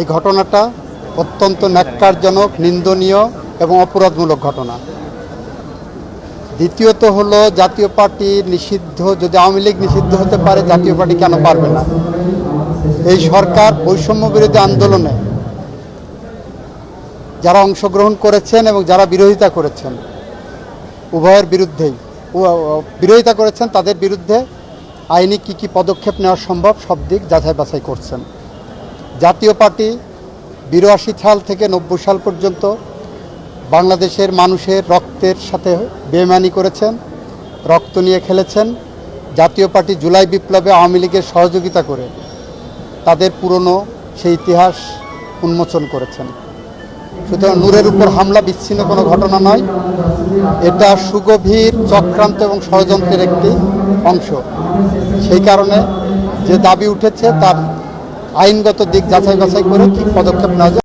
এই ঘটনাটা অত্যন্ত ন্যাক্কারজনক, নিন্দনীয় এবং অপরাধমূলক ঘটনা। দ্বিতীয়ত হলো জাতীয় পার্টি নিষিদ্ধ, যদি আওয়ামী লীগ নিষিদ্ধ হতে পারে জাতীয় পার্টি কেন পারবে না? এই সরকার বৈষম্য বিরোধী আন্দোলনে যারা অংশগ্রহণ করেছেন এবং যারা বিরোধিতা করেছেন, উভয়ের বিরুদ্ধেই বিরোধিতা করেছেন, তাদের বিরুদ্ধে আইনি কী পদক্ষেপ নেওয়া সম্ভব সব দিক যাচাই বাছাই করছেন। জাতীয় পার্টি ৮২ সাল থেকে ৯০ সাল পর্যন্ত বাংলাদেশের মানুষের রক্তের সাথে বেইমানি করেছেন, রক্ত নিয়ে খেলেছেন। জাতীয় পার্টি জুলাই বিপ্লবে আওয়ামী লীগের সহযোগিতা করে তাদের পুরনো সেই ইতিহাস উন্মোচন করেছেন। সুতরাং নূরের উপর হামলা বিচ্ছিন্ন কোনো ঘটনা নয়, এটা সুগভীর চক্রান্ত এবং ষড়যন্ত্রের একটি অংশ। সেই কারণে যে দাবি উঠেছে তার আইনগত দিক যাচাই বাছাই করে কী পদক্ষেপ নেওয়া যায়